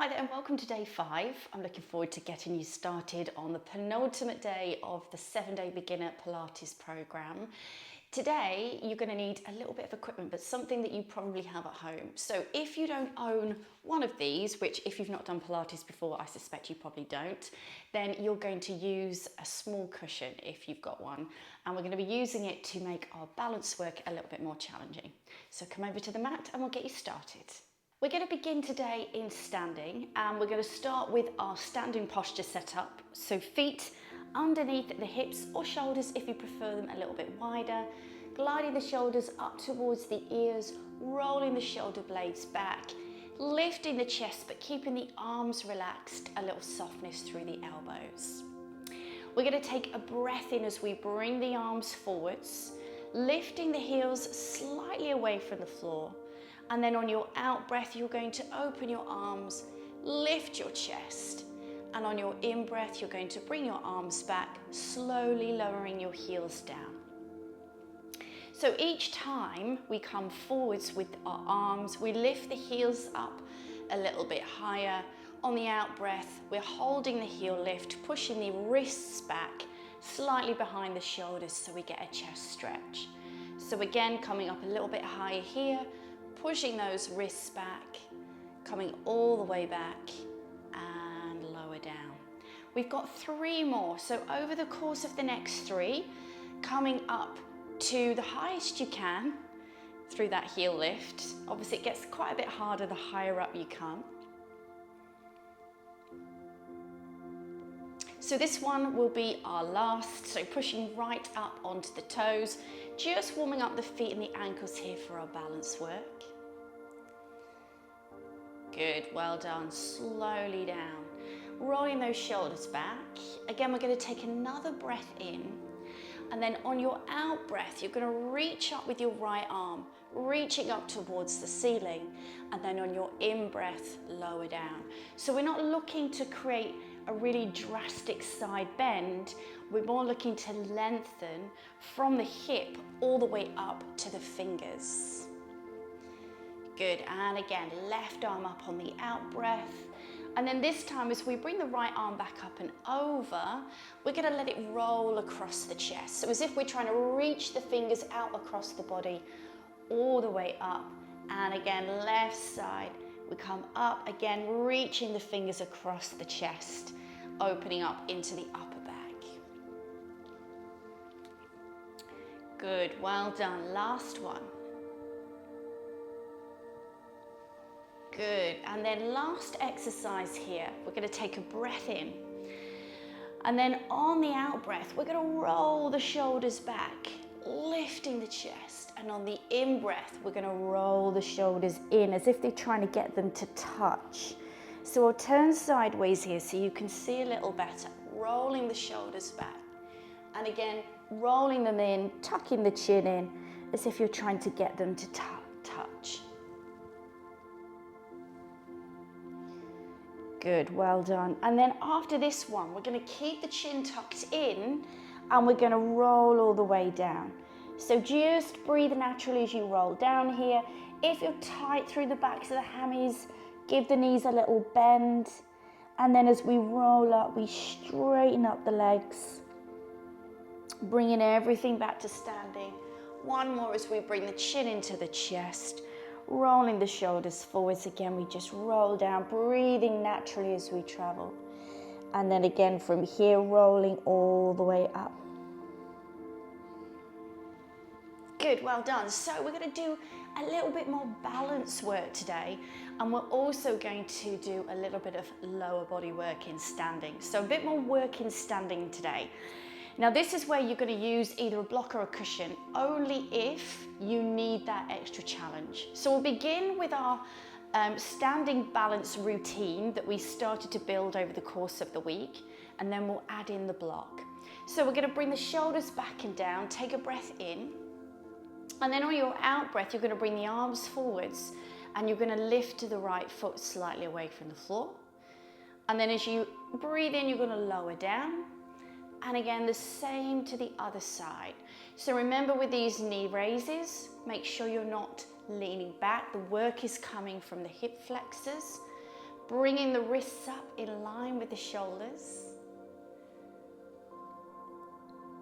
Hi there and welcome to day 5. I'm looking forward to getting you started on the penultimate day of the 7-day beginner Pilates program. Today you're going to need a little bit of equipment, but something that you probably have at home. So if you don't own one of these, which if you've not done Pilates before, I suspect you probably don't, then you're going to use a small cushion if you've got one. And we're going to be using it to make our balance work a little bit more challenging. So come over to the mat and we'll get you started. We're going to begin today in standing, and we're going to start with our standing posture setup. So feet underneath the hips or shoulders if you prefer them a little bit wider, gliding the shoulders up towards the ears, rolling the shoulder blades back, lifting the chest but keeping the arms relaxed, a little softness through the elbows. We're going to take a breath in as we bring the arms forwards, lifting the heels slightly away from the floor. And then on your out breath, you're going to open your arms, lift your chest. And on your in breath, you're going to bring your arms back, slowly lowering your heels down. So each time we come forwards with our arms, we lift the heels up a little bit higher. On the out breath, we're holding the heel lift, pushing the wrists back, slightly behind the shoulders so we get a chest stretch. So again, coming up a little bit higher here, pushing those wrists back, coming all the way back and lower down. We've got 3 more. So over the course of the next 3, coming up to the highest you can through that heel lift. Obviously it gets quite a bit harder the higher up you come. So this one will be our last. So pushing right up onto the toes, just warming up the feet and the ankles here for our balance work. Good, well done. Slowly down. Rolling those shoulders back. Again, we're going to take another breath in. And then on your out breath, you're going to reach up with your right arm, reaching up towards the ceiling. And then on your in breath, lower down. So we're not looking to create a really drastic side bend. We're more looking to lengthen from the hip all the way up to the fingers. Good, and again, left arm up on the out breath. And then this time, as we bring the right arm back up and over, we're going to let it roll across the chest. So as if we're trying to reach the fingers out across the body, all the way up. And again, left side, we come up, again, reaching the fingers across the chest, opening up into the upper back. Good, well done. Last one. Good, and then last exercise here, we're going to take a breath in. And then on the out breath, we're going to roll the shoulders back, lifting the chest. And on the in breath, we're going to roll the shoulders in as if they're trying to get them to touch. So I'll turn sideways here so you can see a little better. Rolling the shoulders back. And again, rolling them in, tucking the chin in, as if you're trying to get them to touch. Good, well done. And then after this one, we're going to keep the chin tucked in and we're going to roll all the way down. So just breathe naturally as you roll down here. If you're tight through the backs of the hammies, give the knees a little bend. And then as we roll up, we straighten up the legs, bringing everything back to standing. One more as we bring the chin into the chest. Rolling the shoulders forwards again, we just roll down, breathing naturally as we travel. And then again from here, rolling all the way up. Good, well done. So we're going to do a little bit more balance work today, and we're also going to do a little bit of lower body work in standing. So a bit more work in standing today. Now this is where you're going to use either a block or a cushion only if you need that extra challenge. So we'll begin with our standing balance routine that we started to build over the course of the week, and then we'll add in the block. So we're going to bring the shoulders back and down, take a breath in, and then on your out breath you're going to bring the arms forwards and you're going to lift the right foot slightly away from the floor. And then as you breathe in, you're going to lower down. And again, the same to the other side. So remember with these knee raises, make sure you're not leaning back. The work is coming from the hip flexors. Bringing the wrists up in line with the shoulders.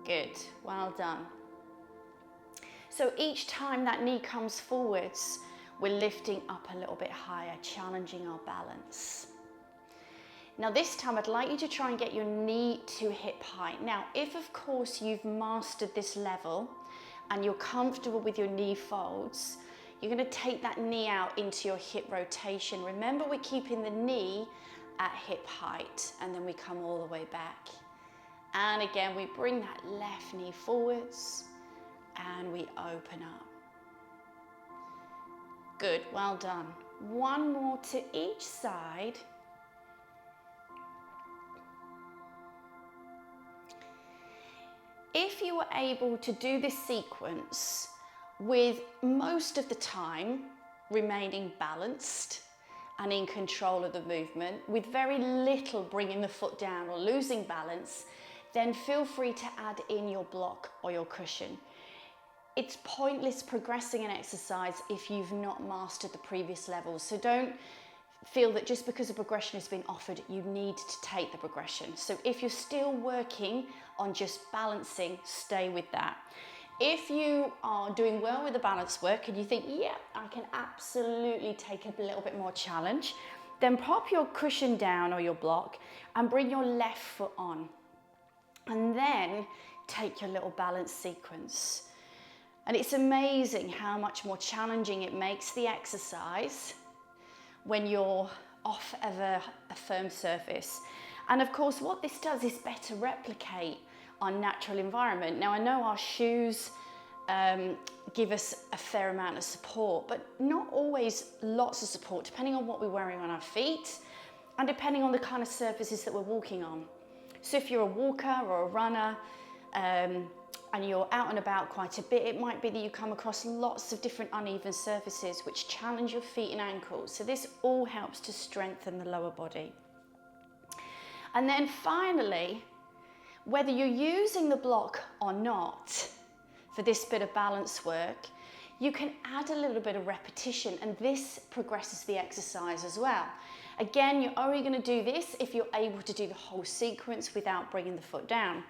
Good, well done. So each time that knee comes forwards, we're lifting up a little bit higher, challenging our balance. Now this time I'd like you to try and get your knee to hip height. Now, if of course you've mastered this level and you're comfortable with your knee folds, you're going to take that knee out into your hip rotation. Remember, we're keeping the knee at hip height, and then we come all the way back. And again, we bring that left knee forwards and we open up. Good, well done. One more to each side. If you were able to do this sequence with most of the time remaining balanced and in control of the movement, with very little bringing the foot down or losing balance, then feel free to add in your block or your cushion. It's pointless progressing an exercise if you've not mastered the previous levels. So don't feel that just because a progression has been offered, you need to take the progression. So if you're still working on just balancing, stay with that. If you are doing well with the balance work and you think, yeah, I can absolutely take a little bit more challenge, then pop your cushion down or your block and bring your left foot on. And then take your little balance sequence. And it's amazing how much more challenging it makes the exercise when you're off of a firm surface. And of course, what this does is better replicate our natural environment. Now, I know our shoes give us a fair amount of support, but not always lots of support, depending on what we're wearing on our feet and depending on the kind of surfaces that we're walking on. So if you're a walker or a runner, and you're out and about quite a bit, it might be that you come across lots of different uneven surfaces which challenge your feet and ankles. So this all helps to strengthen the lower body. And then finally, whether you're using the block or not for this bit of balance work, you can add a little bit of repetition, and this progresses the exercise as well. Again, you're only going to do this if you're able to do the whole sequence without bringing the foot down.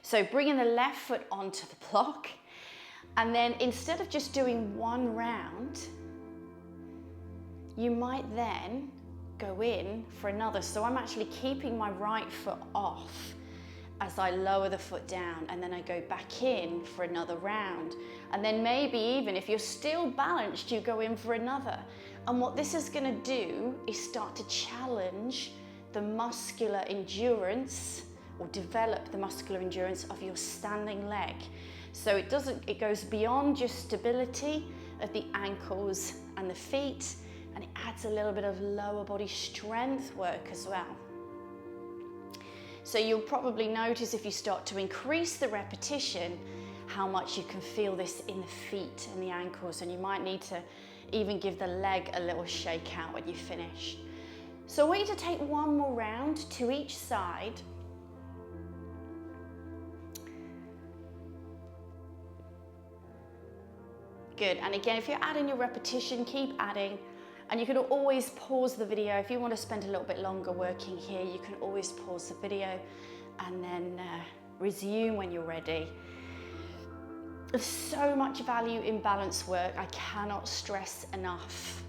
So bringing the left foot onto the block, and then instead of just doing one round, you might then go in for another. So I'm actually keeping my right foot off as I lower the foot down, and then I go back in for another round. And then maybe even if you're still balanced, you go in for another. And what this is going to do is start to challenge the muscular endurance, or develop the muscular endurance of your standing leg. So it goes beyond just stability of the ankles and the feet, and it adds a little bit of lower body strength work as well. So you'll probably notice if you start to increase the repetition, how much you can feel this in the feet and the ankles, and you might need to even give the leg a little shake out when you finish. So I want you to take one more round to each side. Good, and again, if you're adding your repetition, keep adding, and you can always pause the video. If you want to spend a little bit longer working here, you can always pause the video and then resume when you're ready. There's so much value in balance work, I cannot stress enough.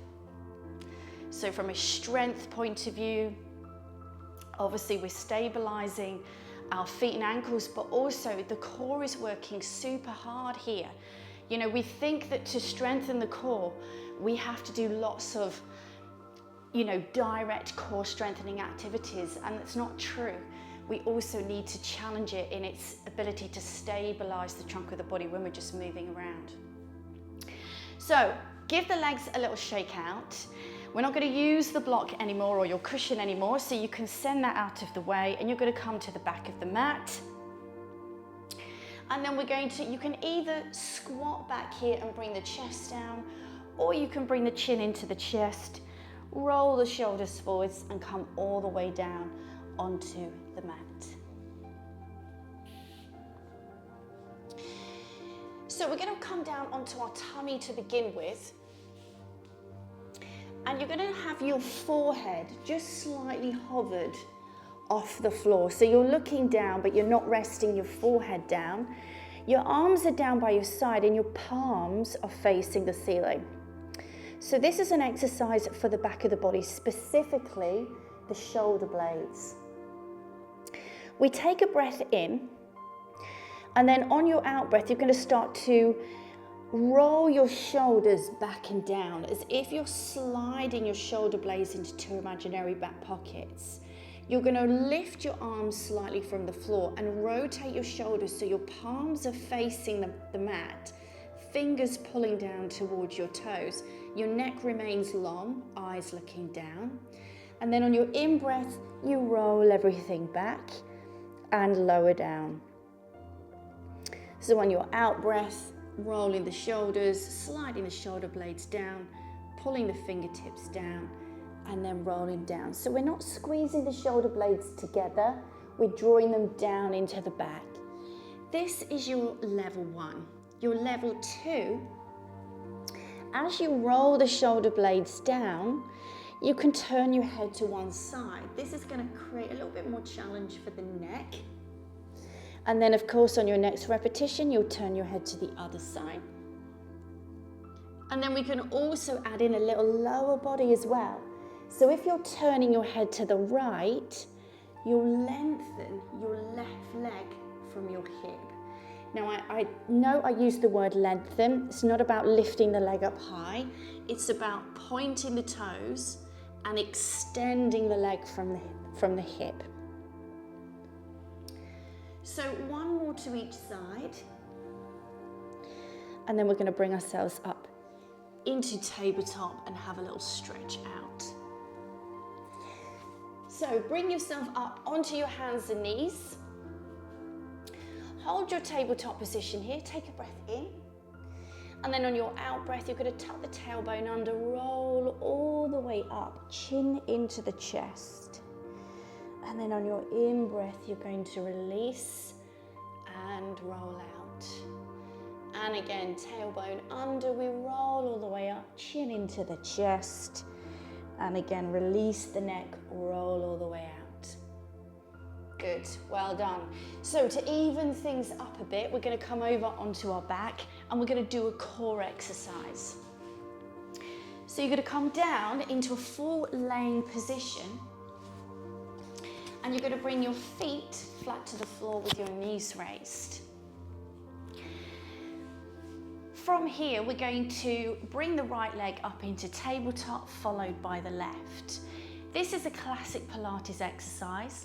So from a strength point of view, obviously we're stabilizing our feet and ankles, but also the core is working super hard here. You know, we think that to strengthen the core, we have to do lots of, direct core strengthening activities, and that's not true. We also need to challenge it in its ability to stabilize the trunk of the body when we're just moving around. So give the legs a little shake out. We're not going to use the block anymore or your cushion anymore, so you can send that out of the way, and you're going to come to the back of the mat. And then you can either squat back here and bring the chest down, or you can bring the chin into the chest, roll the shoulders forwards and come all the way down onto the mat. So we're going to come down onto our tummy to begin with. And you're going to have your forehead just slightly hovered off the floor. So you're looking down, but you're not resting your forehead down. Your arms are down by your side and your palms are facing the ceiling. So this is an exercise for the back of the body, specifically the shoulder blades. We take a breath in, and then on your out breath, you're going to start to roll your shoulders back and down as if you're sliding your shoulder blades into two imaginary back pockets. You're going to lift your arms slightly from the floor and rotate your shoulders so your palms are facing the mat, fingers pulling down towards your toes. Your neck remains long, eyes looking down. And then on your in-breath, you roll everything back and lower down. So on your out-breath, rolling the shoulders, sliding the shoulder blades down, pulling the fingertips down, and then rolling down. So we're not squeezing the shoulder blades together, we're drawing them down into the back. This is your level 1. Your level 2, as you roll the shoulder blades down, you can turn your head to one side. This is going to create a little bit more challenge for the neck. And then of course on your next repetition, you'll turn your head to the other side. And then we can also add in a little lower body as well. So if you're turning your head to the right, you'll lengthen your left leg from your hip. Now I know I use the word lengthen. It's not about lifting the leg up high. It's about pointing the toes and extending the leg from the hip. So one more to each side. And then we're going to bring ourselves up into tabletop and have a little stretch out. So bring yourself up onto your hands and knees. Hold your tabletop position here. Take a breath in. And then on your out breath, you're going to tuck the tailbone under, roll all the way up, chin into the chest. And then on your in breath, you're going to release and roll out. And again, tailbone under, we roll all the way up, chin into the chest. And again, release the neck, roll all the way out. Good, well done. So to even things up a bit, we're going to come over onto our back and we're going to do a core exercise. So you're going to come down into a full laying position and you're going to bring your feet flat to the floor with your knees raised. From here, we're going to bring the right leg up into tabletop, followed by the left. This is a classic Pilates exercise.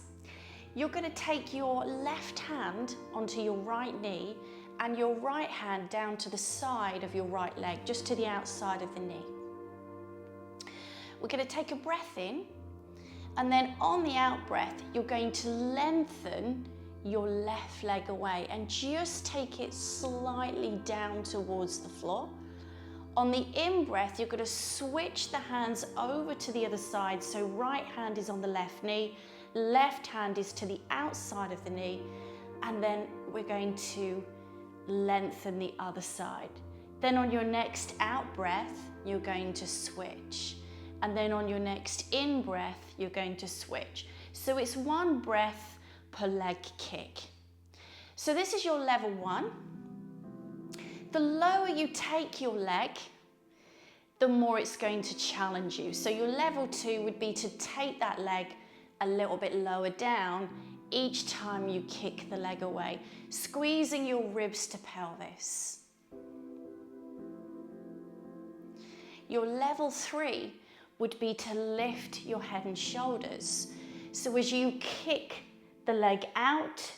You're going to take your left hand onto your right knee and your right hand down to the side of your right leg, just to the outside of the knee. We're going to take a breath in, and then on the out breath, you're going to lengthen your left leg away and just take it slightly down towards the floor. On the in breath, you're going to switch the hands over to the other side. So right hand is on the left knee, left hand is to the outside of the knee, and then we're going to lengthen the other side. Then on your next out breath, you're going to switch. And then on your next in breath, you're going to switch. So it's one breath per leg kick. So this is your level 1. The lower you take your leg, the more it's going to challenge you. So your level 2 would be to take that leg a little bit lower down each time you kick the leg away, squeezing your ribs to pelvis. Your level 3 would be to lift your head and shoulders. So as you kick the leg out,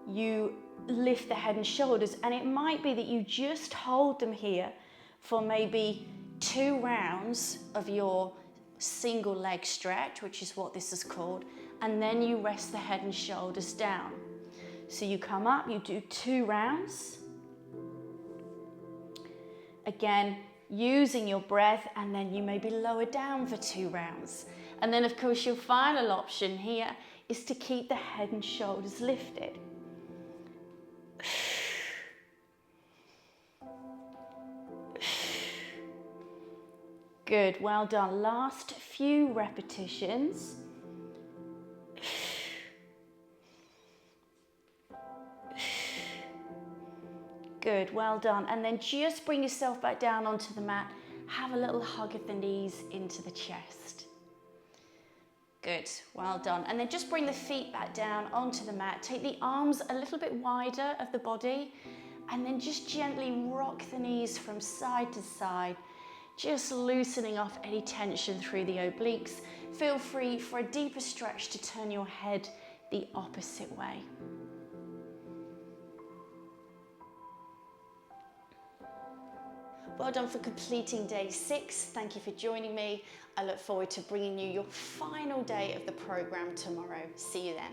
you lift the head and shoulders, and it might be that you just hold them here for maybe 2 rounds of your single leg stretch, which is what this is called, and then you rest the head and shoulders down. So you come up, you do 2 rounds. Again, using your breath, and then you maybe lower down for 2 rounds. And then of course your final option here is to keep the head and shoulders lifted. Good, well done. Last few repetitions. Good, well done. And then just bring yourself back down onto the mat. Have a little hug of the knees into the chest. Good, well done. And then just bring the feet back down onto the mat. Take the arms a little bit wider of the body, and then just gently rock the knees from side to side, just loosening off any tension through the obliques. Feel free for a deeper stretch to turn your head the opposite way. Well done for completing day 6. Thank you for joining me. I look forward to bringing you your final day of the program tomorrow. See you then.